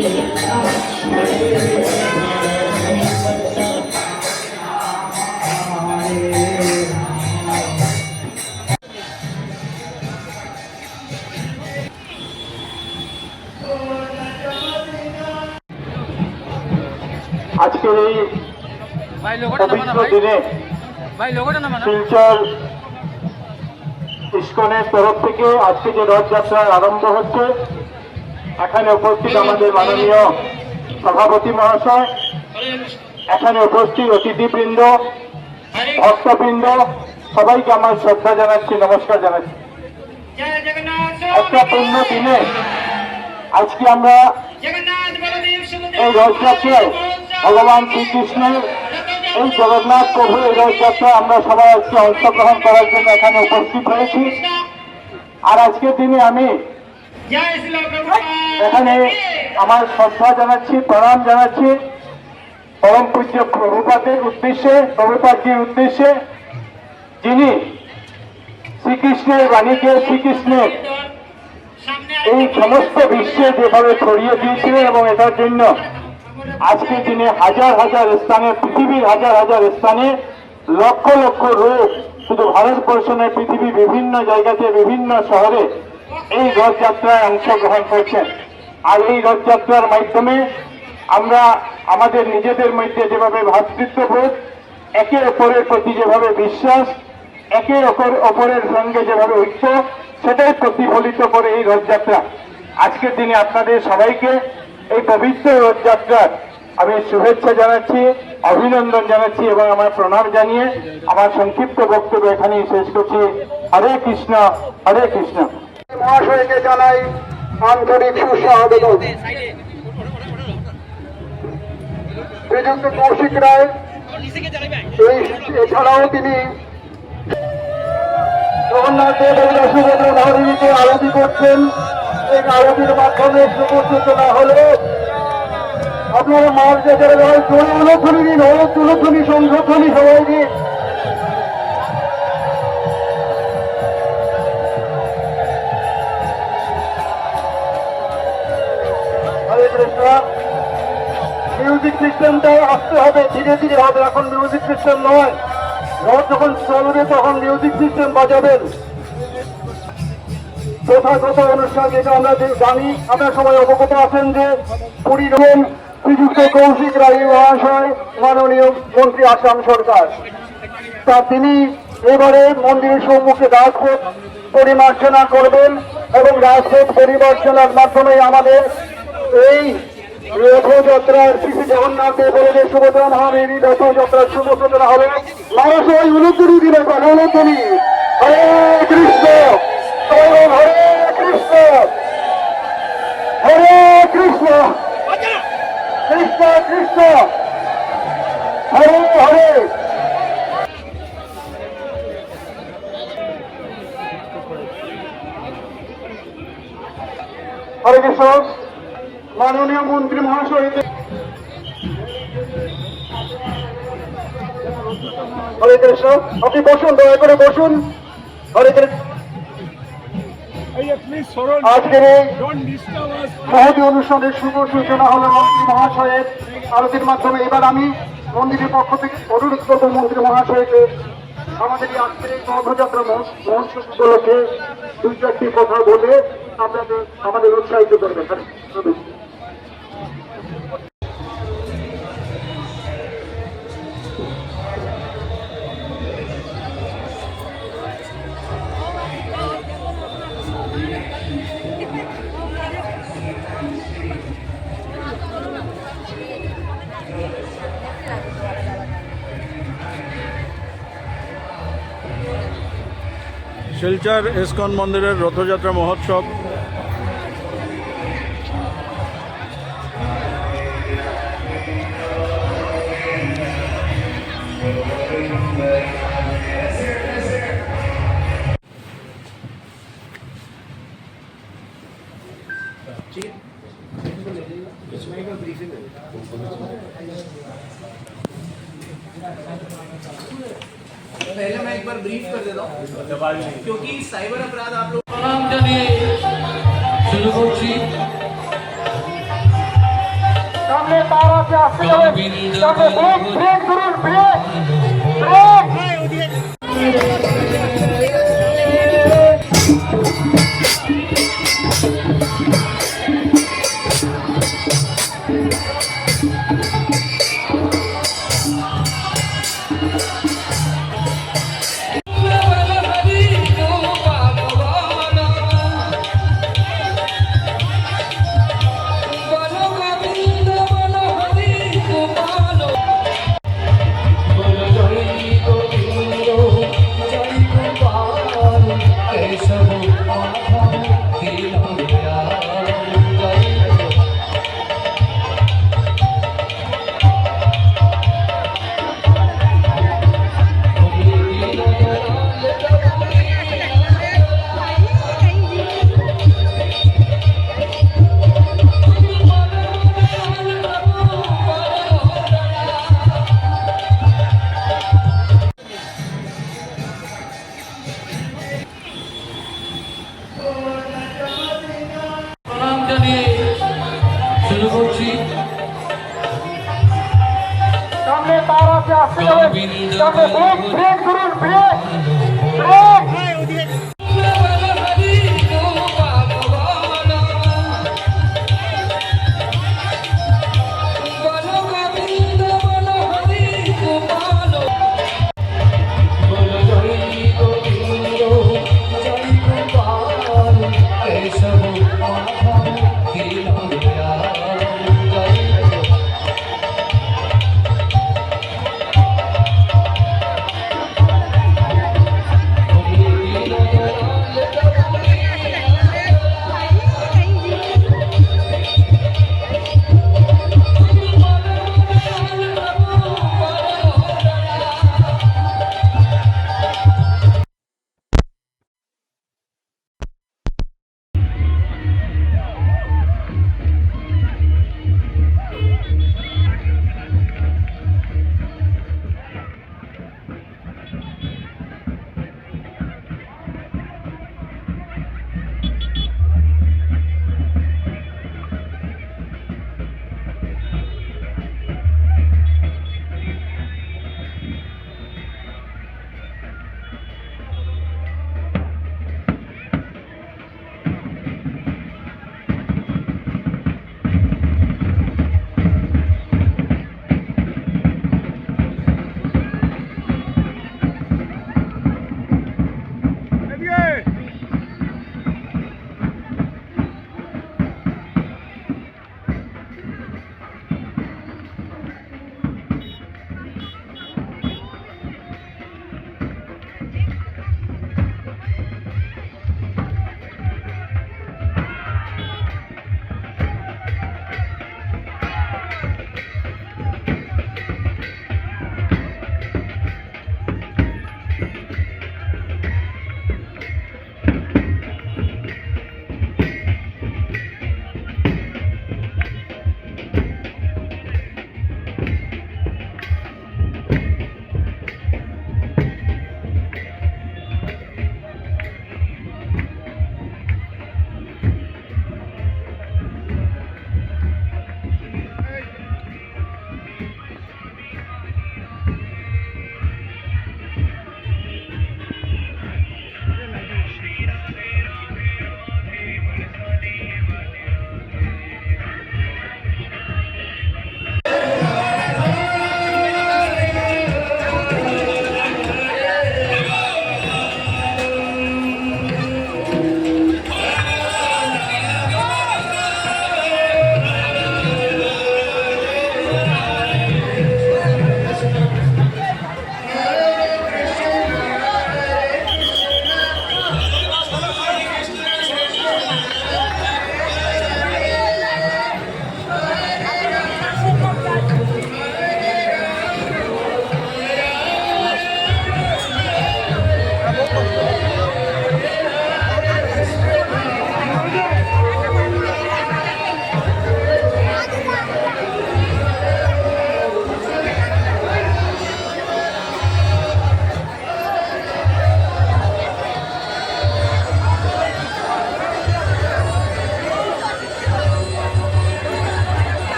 আজকের এই পবিত্র দিনে শিলচর ইস্কনের তরফ থেকে আজকে যে রথযাত্রা আরম্ভ হচ্ছে, এখানে উপস্থিত আমাদের মাননীয় সভাপতি মহাশয়, এখানে উপস্থিত অতিথিবৃন্দ, ভক্তবৃন্দ, সবাইকে আমার শ্রদ্ধা জানাচ্ছি, নমস্কার জানাচ্ছি। একটা পূর্ণ দিনে আজকে আমরা এই রথযাত্রায় ভগবান শ্রীকৃষ্ণের এই জগন্নাথ প্রভু এই রথযাত্রা আমরা সবাই আজকে অংশগ্রহণ করার জন্য এখানে উপস্থিত হয়েছি। আর আজকের দিনে আমি এখানে আমার শ্রদ্ধা জানাচ্ছি, প্রণাম জানাচ্ছি পরম পূজ্য প্রভুপাদের উদ্দেশ্যে, প্রভুপাদজির উদ্দেশ্যে, যিনি শ্রীকৃষ্ণের বাণীকে, শ্রীকৃষ্ণের এই সমস্ত বিশ্বে যেভাবে ছড়িয়ে দিয়েছিলেন এবং এটার জন্য আজকের দিনে হাজার হাজার স্থানে, পৃথিবীর হাজার হাজার স্থানে লক্ষ লক্ষ লোক শুধু ভারতবর্ষ নয়, পৃথিবীর বিভিন্ন জায়গাতে, বিভিন্ন শহরে এই রথযাত্রায় অংশগ্রহণ করছেন। আর এই রথযাত্রার মাধ্যমে আমরা আমাদের নিজেদের মধ্যে যেভাবে ভ্রাতৃত্ববোধ, একে অপরের প্রতি যেভাবে বিশ্বাস, একে অপরের সঙ্গে যেভাবে ঐক্য, সেটাই প্রতিফলিত করে এই রথযাত্রা। আজকের দিনে আপনাদের সবাইকে এই পবিত্র রথযাত্রার আমি শুভেচ্ছা জানাচ্ছি, অভিনন্দন জানাচ্ছি এবং আমার প্রণাম জানিয়ে আমার সংক্ষিপ্ত বক্তব্য এখানেই শেষ করছি। হরে কৃষ্ণ, হরে কৃষ্ণ। মহাশয়কে জানাই আন্তরিক সুস্বাগত। শ্রীযুক্ত কৌশিক রায় এছাড়াও তিনি জগন্নাথ দেব এবং সুভদ্র নারীকে আরতি করছেন। এই আরতির মাধ্যমে শুভ সূচনা হল। আপনারা মার যারা জোরে উলধ্বনি দিন, উলধ্বনি, সংধ্বনি সবাই দিন। হরে কৃষ্ণ। মিউজিক সিস্টেমটা আসতে হবে, ধীরে ধীরে হবে, এখন মিউজিক সিস্টেম নয়। রথ যখন চলবে তখন মিউজিক সিস্টেম বাজাবেন। যথাযথ অনুষ্ঠান যেটা আমরা জানি, আপনারা সবাই অবগত আছেন যে পুরীর শ্রীযুক্ত কৌশিক রায় মহাশয় মাননীয় মন্ত্রী আসাম সরকার, তা তিনি এবারে মন্দিরের সম্মুখে রাজপথ পরিমার্জনা করবেন এবং রাজপথ পরিমার্জনার মাধ্যমে আমাদের এই রথযাত্রার শ্রী জগন্নাথ দেবের সুভদ্রা মহাদেবী রথযাত্রার শুভ সূচনা হবে। মানুষ ওই উলুধ্বনি দিলে উলুধ্বনি। হরে কৃষ্ণ, হরে কৃষ্ণ, হরে কৃষ্ণ, কৃষ্ণ কৃষ্ণ, হরে হরে। হরে কৃষ্ণ। মাননীয় মন্ত্রী মহাশয়, হরে কৃষ্ণ। আপনি বসুন, দয়া করে বসুন। হরে কৃষ্ণ। আজকের এই মহতী অনুষ্ঠানের শুভ সূচনা হল মন্ত্রী মহাশয়ের আরতির মাধ্যমে। এবার আমি মন্দিরের পক্ষ থেকে অনুরোধ করবো মন্ত্রী মহাশয়কে আমাদের আজকের এই রথযাত্রা মহোৎসব উপলক্ষে দুই চারটি কথা বলে আপনাদের আমাদের উৎসাহিত করবেন। শিলচর ইস্কন মন্দিরের রথযাত্রা মহোৎসব पहले मैं एक बार ब्रीफ कर देता हूँ क्योंकि साइबर अपराध आप लोग সামনে তার আছে, আসতে যাবেন, সামনে ব্রেক, ব্রেক করুন, ব্রেক, ব্রেক। প্রণাম জানিয়ে শুরু করছি। সামনে তার আছে, আসতে যাবেন, সামনে ব্রেক, ব্রেক করুন, ব্রেক,